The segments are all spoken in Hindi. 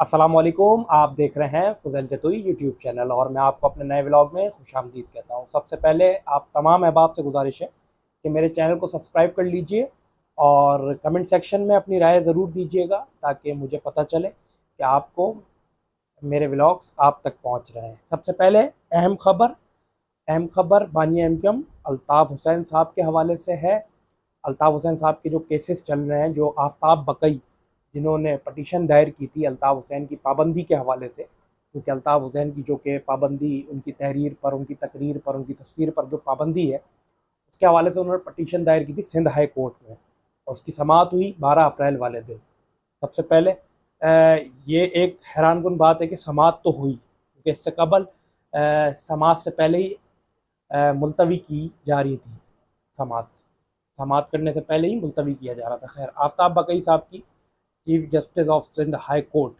अस्सलाम वालेकुम। आप देख रहे हैं फ़ुज़ैल जतोई यूट्यूब चैनल और मैं आपको अपने नए व्लॉग में खुशामदीद कहता हूँ। सबसे पहले आप तमाम अहबाब से गुजारिश है कि मेरे चैनल को सब्सक्राइब कर लीजिए और कमेंट सेक्शन में अपनी राय ज़रूर दीजिएगा ताकि मुझे पता चले कि आपको मेरे व्लॉग्स आप तक पहुँच रहे हैं। सबसे पहले अहम ख़बर बानी एमकम अल्ताफ़ हुसैन साहब के हवाले से है। अल्ताफ़ हुसैन साहब के जो केसेस चल रहे हैं, जो आफ्ताब बकई जिन्होंने पटिशन दायर की थी अल्ताफ़ हुसैन की पाबंदी के हवाले से, क्योंकि अल्ताफ़ हुसैन की जो कि पाबंदी उनकी तहरीर पर, उनकी तकरीर पर, उनकी तस्वीर पर जो पाबंदी है, उसके हवाले से उन्होंने पटिशन दायर की थी सिंध हाई कोर्ट में और उसकी समाअत हुई 12 अप्रैल वाले दिन। सबसे पहले ये एक हैरानकुन बात है कि समाअत तो हुई, क्योंकि इससे कबल समाअत से पहले ही मुलतवी की जा रही थी। समाअत समाअत करने से पहले ही मुलतवी किया जा रहा था। खैर, आफ्ताब बकई साहब की chief justice of Sindh high court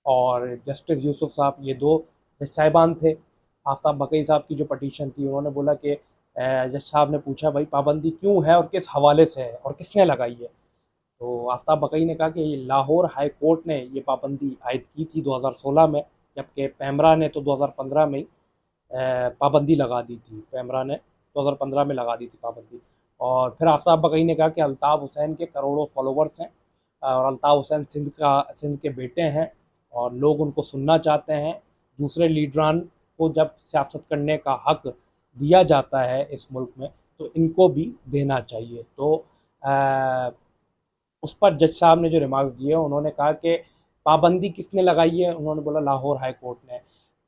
और जस्टिस यूसुफ साहब, ये दो जज साहिबान थे। आफ्ताब बकई साहब की जो पटिशन थी, उन्होंने बोला कि जज साहब ने पूछा भाई पाबंदी क्यों है और किस हवाले से है और किसने लगाई है। तो आफ्ताब बकई ने कहा कि लाहौर हाई कोर्ट ने ये पाबंदी आयद की थी 2016 में, जबकि पैमरा ने तो 2015 में ही पाबंदी लगा दी थी। पैमरा ने 2015 में लगा दी थी पाबंदी। और फिर आफ्ताब बकई ने कहा कि अल्ताफ़ हुसैन के करोड़ों फॉलोवर्स हैं और अल्ताफ़ हुसैन सिंध के बेटे हैं और लोग उनको सुनना चाहते हैं। दूसरे लीडरान को जब सियासत करने का हक दिया जाता है इस मुल्क में, तो इनको भी देना चाहिए। तो उस पर जज साहब ने जो रिमार्क्स दिए, उन्होंने कहा कि पाबंदी किसने लगाई है, उन्होंने बोला लाहौर हाई कोर्ट ने।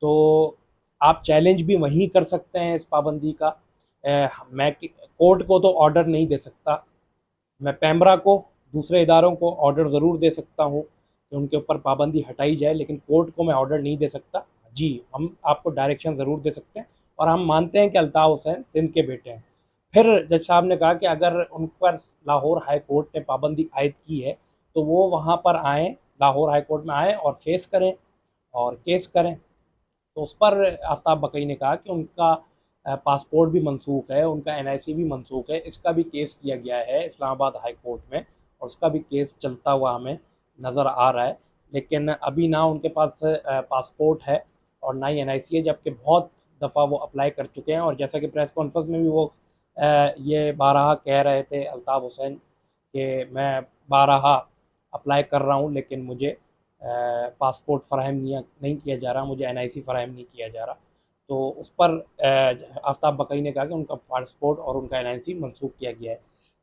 तो आप चैलेंज भी वहीं कर सकते हैं इस पाबंदी का। मैं कोर्ट को तो ऑर्डर नहीं दे सकता, मैं पैमरा को, दूसरे इदारों को ऑर्डर ज़रूर दे सकता हूँ कि उनके ऊपर पाबंदी हटाई जाए, लेकिन कोर्ट को मैं ऑर्डर नहीं दे सकता। जी, हम आपको डायरेक्शन ज़रूर दे सकते हैं और हम मानते हैं कि अल्ताफ़ हुसैन सिंध के बेटे हैं। फिर जज साहब ने कहा कि अगर उन पर लाहौर हाई कोर्ट ने पाबंदी आयद की है, तो वो वहाँ पर आएँ, लाहौर हाई कोर्ट में आएँ और फेस करें और केस करें। तो उस पर आफ्ताब बकई ने कहा कि उनका पासपोर्ट भी मनसूख है, उनका एनआईसी भी मनसूख है, इसका भी केस किया गया है इस्लामाबाद हाई कोर्ट में और उसका भी केस चलता हुआ हमें नज़र आ रहा है। लेकिन अभी ना उनके पास पासपोर्ट है और ना ही एनआईसी है, जबकि बहुत दफ़ा वो अप्लाई कर चुके हैं और जैसा कि प्रेस कॉन्फ्रेंस में भी वो ये बारहा कह रहे थे अल्ताफ़ हुसैन कि मैं बारहा अप्लाई कर रहा हूँ, लेकिन मुझे पासपोर्ट फ़राहम नहीं किया जा रहा, मुझे एनआईसी फ़राहम नहीं किया जा रहा। तो उस पर आफ्ताब बकई ने कहा कि उनका पासपोर्ट और उनका एनआईसी मनसूख किया गया है।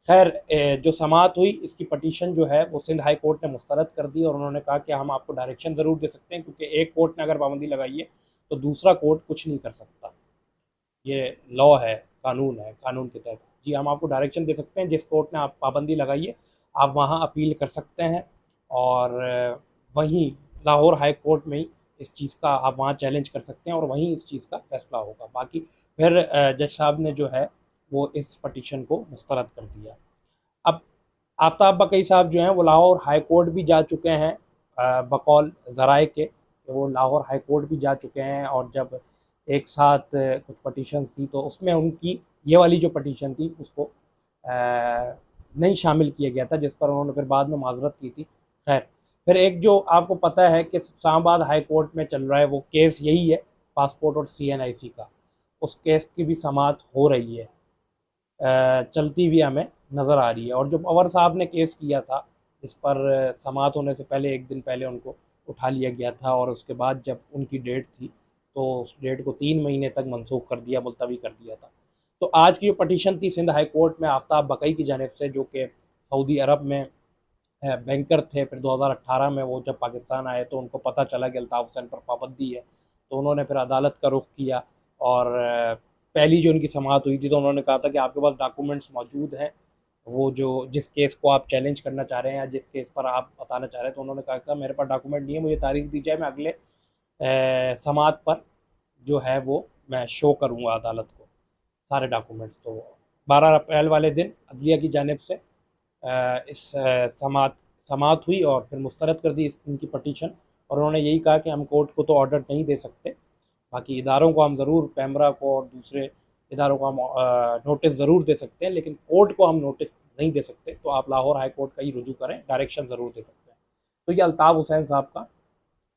खैर, जो समाअत हुई, इसकी पटिशन जो है वो सिंध हाई कोर्ट ने मुस्तरद कर दी और उन्होंने कहा कि हम आपको डायरेक्शन ज़रूर दे सकते हैं, क्योंकि एक कोर्ट ने अगर पाबंदी लगाई है तो दूसरा कोर्ट कुछ नहीं कर सकता। ये लॉ है, कानून है, कानून के तहत। जी, हम आपको डायरेक्शन दे सकते हैं, जिस कोर्ट ने आप पाबंदी लगाई है आप वहाँ अपील कर सकते हैं और वहीं लाहौर हाई कोर्ट में ही इस चीज़ का आप वहाँ चैलेंज कर सकते हैं और वहीं इस चीज़ का फैसला होगा। बाकी फिर जज साहब ने जो है वो इस पटिशन को मुस्तरद कर दिया। अब आफ्ताब बकई साहब जो हैं वो लाहौर हाई कोर्ट भी जा चुके हैं, बकौल ज़राए के कि वो लाहौर हाई कोर्ट भी जा चुके हैं और जब एक साथ कुछ पटिशन थी तो उसमें उनकी ये वाली जो पटिशन थी उसको नहीं शामिल किया गया था, जिस पर उन्होंने फिर बाद में माजरत की थी। खैर, फिर एक जो आपको पता है कि इस्लामाबाद हाई कोर्ट में चल रहा है वो केस यही है, पासपोर्ट और सीएनआईसी का। उस केस की भी समाअत हो रही है, चलती हुई हमें नज़र आ रही है। और जो पवर साहब ने केस किया था, इस पर समाअत होने से पहले एक दिन पहले उनको उठा लिया गया था और उसके बाद जब उनकी डेट थी तो उस डेट को 3 महीने तक मनसूख कर दिया, मुलतवी कर दिया था। तो आज की जो पटिशन थी सिंध हाई कोर्ट में आफ्ताब बकई की जानिब से, जो कि सऊदी अरब में बैंकर थे, फिर 2018 में वो जब पाकिस्तान आए तो उनको पता चला कि अल्ताफ़ हुसैन पर पाबंदी है, तो उन्होंने फिर अदालत का रुख किया और पहली जो उनकी समाअत हुई थी तो उन्होंने कहा था कि आपके पास डॉक्यूमेंट्स मौजूद हैं, वो जो जिस केस को आप चैलेंज करना चाह रहे हैं या जिस केस पर आप बताना चाह रहे हैं, तो उन्होंने कहा था मेरे पास डॉक्यूमेंट नहीं है, मुझे तारीख दी जाए, मैं अगले समाअत पर जो है वो मैं शो करूँगा अदालत को सारे डॉक्यूमेंट्स। तो 12 अप्रैल वाले दिन अदलिया की जानिब से इस समाअत समाअत हुई और फिर मुस्तरद कर दी इनकी पटिशन और उन्होंने यही कहा कि हम कोर्ट को तो ऑर्डर नहीं दे सकते, बाकी इदारों को हम ज़रूर, पैमरा को और दूसरे इदारों को हम नोटिस ज़रूर दे सकते हैं, लेकिन कोर्ट को हम नोटिस नहीं दे सकते। तो आप लाहौर हाई कोर्ट का ही रुजू करें, डायरेक्शन ज़रूर दे सकते हैं। तो ये अल्ताफ़ हुसैन साहब का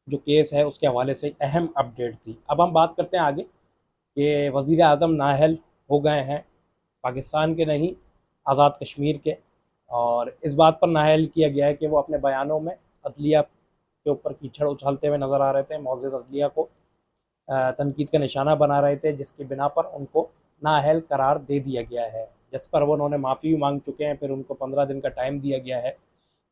जो केस है उसके हवाले से अहम अपडेट थी। अब हम बात करते हैं आगे कि वज़ीर आज़म नाअहल हो गए हैं पाकिस्तान के नहीं, आज़ाद कश्मीर के। और इस बात पर नाअहल किया गया है कि वो अपने बयानों में अदलिया के ऊपर कीचड़ उछालते हुए नज़र आ रहे थे, मोअज़्ज़ज़ अदलिया को तनकीद का निशाना बना रहे थे, जिसकी बिना पर उनको नाअहल करार दे दिया गया है, जिस पर वो उन्होंने माफ़ी भी मांग चुके हैं, फिर उनको 15 दिन का टाइम दिया गया है।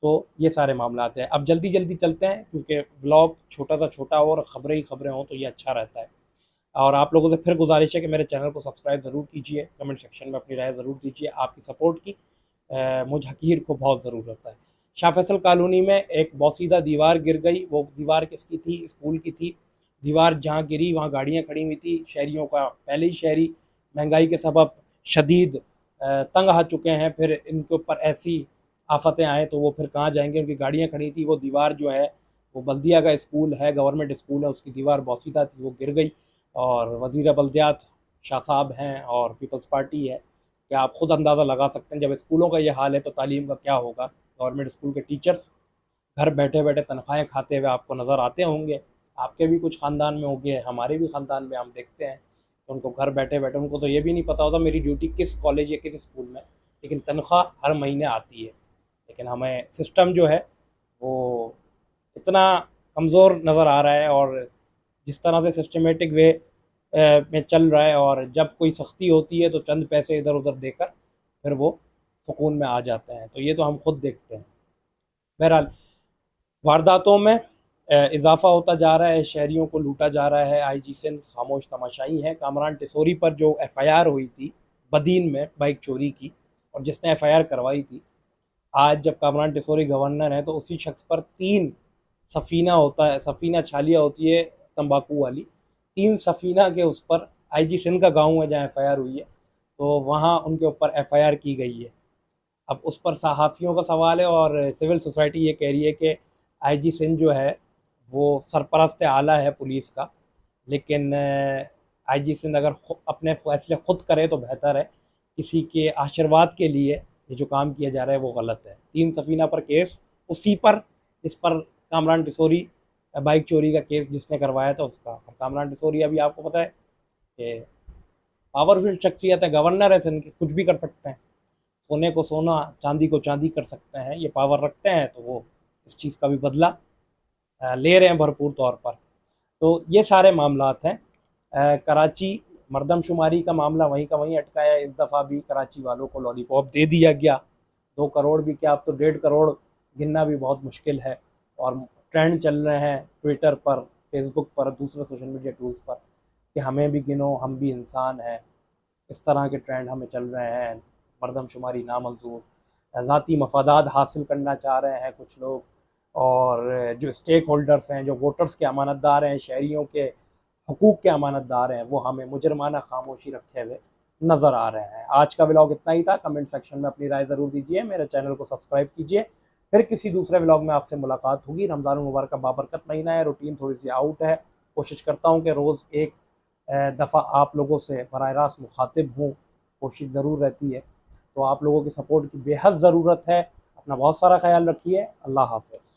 तो ये सारे मामलात हैं। अब जल्दी जल्दी चलते हैं क्योंकि व्लॉग छोटा सा छोटा हो और ख़बरें ही ख़बरें हों तो ये अच्छा रहता है। और आप लोगों से फिर गुजारिश है कि मेरे चैनल को सब्सक्राइब ज़रूर कीजिए, कमेंट सेक्शन में अपनी राय ज़रूर दीजिए। आपकी सपोर्ट की मुझ हकीर को बहुत ज़रूरत है। शाह फैसल कॉलोनी में एक बोसीदा दीवार गिर गई। वो दीवार किसकी थी? स्कूल की थी। दीवार जहाँ गिरी वहाँ गाड़ियाँ खड़ी हुई थी। शहरियों का पहले ही शहरी महंगाई के सबब शदीद तंग आ चुके हैं, फिर इनके ऊपर ऐसी आफतें आए तो वो फिर कहाँ जाएंगे? उनकी गाड़ियाँ खड़ी थी। वो दीवार जो है वो बल्दिया का स्कूल है, गवर्नमेंट स्कूल है, उसकी दीवार बोसीदा थी, वो गिर गई। और वज़ीर बल्दियात शाह साहब हैं और पीपल्स पार्टी है कि आप ख़ुद अंदाज़ा लगा सकते हैं जब स्कूलों का ये हाल है तो तालीम का क्या होगा। गवर्नमेंट स्कूल के टीचर्स घर बैठे बैठे तनख्वाहें खाते हुए आपको नज़र आते होंगे। आपके भी कुछ ख़ानदान में होंगे, हमारे भी ख़ानदान में हम देखते हैं तो उनको घर बैठे बैठे उनको तो ये भी नहीं पता होता मेरी ड्यूटी किस कॉलेज या किस स्कूल में, लेकिन तनख्वाह हर महीने आती है। लेकिन हमें सिस्टम जो है वो इतना कमज़ोर नज़र आ रहा है और जिस तरह से सिस्टमेटिक वे में चल रहा है, और जब कोई सख्ती होती है तो चंद पैसे इधर उधर देकर फिर वो सुकून में आ जाते हैं। तो ये तो हम खुद देखते हैं। बहरहाल वारदातों में इजाफा होता जा रहा है, शहरियों को लूटा जा रहा है। आईजी सिंध खामोश तमाशाई है। कामरान टिसोरी पर जो एफआईआर हुई थी बदीन में बाइक चोरी की, और जिसने एफआईआर करवाई थी, आज जब कामरान टिसोरी गवर्नर है तो उसी शख्स पर 3 सफ़ीना होता है, सफ़ीना छालिया होती है तंबाकू वाली, 3 सफ़ीना के उस पर आईजी सिंध का गाँव है जहाँ एफआईआर हुई है, तो वहाँ उनके ऊपर एफआईआर की गई है। अब उस पर सहाफ़ियों का सवाल है और सिविल सोसाइटी ये कह रही है कि आईजी सिंध जो है वो सरपरस्त आला है पुलिस का, लेकिन आईजी सिंध अगर अपने फ़ैसले ख़ुद करे तो बेहतर है। किसी के आशीर्वाद के लिए ये जो काम किया जा रहा है वो गलत है। 3 सफ़ीना पर केस उसी पर जिस पर कामरान टिसोरी बाइक चोरी का केस जिसने करवाया था उसका। और कामरान टिसोरी अभी आपको पता है कि पावरफुल शख्सियत है, गवर्नर है सिंध के, कुछ भी कर सकते हैं। सोने को सोना, चांदी को चांदी कर सकते हैं, ये पावर रखते हैं, तो वो इस चीज़ का भी बदला ले रहे हैं भरपूर तौर पर। तो ये सारे मामलात हैं। कराची मरदमशुमारी का मामला वहीं का वहीं अटकाया। इस दफ़ा भी कराची वालों को लॉलीपॉप दे दिया गया। 2 करोड़ भी क्या, अब तो 1.5 करोड़ गिनना भी बहुत मुश्किल है। और ट्रेंड चल रहे हैं ट्विटर पर, फेसबुक पर, दूसरे सोशल मीडिया टूल्स पर कि हमें भी गिनो, हम भी इंसान हैं। इस तरह के ट्रेंड हमें चल रहे हैं। मरदमशुमारी नामंजूर, ज़ाती मफादात हासिल करना चाह रहे हैं कुछ लोग, और जो स्टेक होल्डर्स हैं, जो वोटर्स के अमानतदार हैं, शहरियों के हकूक़ के अमानतदार हैं, वो हमें मुजरमाना खामोशी रखे हुए नज़र आ रहे हैं। आज का व्लॉग इतना ही था। कमेंट सेक्शन में अपनी राय ज़रूर दीजिए, मेरे चैनल को सब्सक्राइब कीजिए। फिर किसी दूसरे व्लॉग में आपसे मुलाकात होगी। रमज़ान मुबारक का बाबरकत महीना है, रूटीन थोड़ी सी आउट है। कोशिश करता हूँ कि रोज़ एक दफ़ा आप लोगों से बराह रास्त मुखातिब हूँ, कोशिश ज़रूर रहती है। तो आप लोगों की सपोर्ट की बेहद ज़रूरत है। अपना बहुत सारा ख्याल रखिए। अल्लाह हाफ़िज़।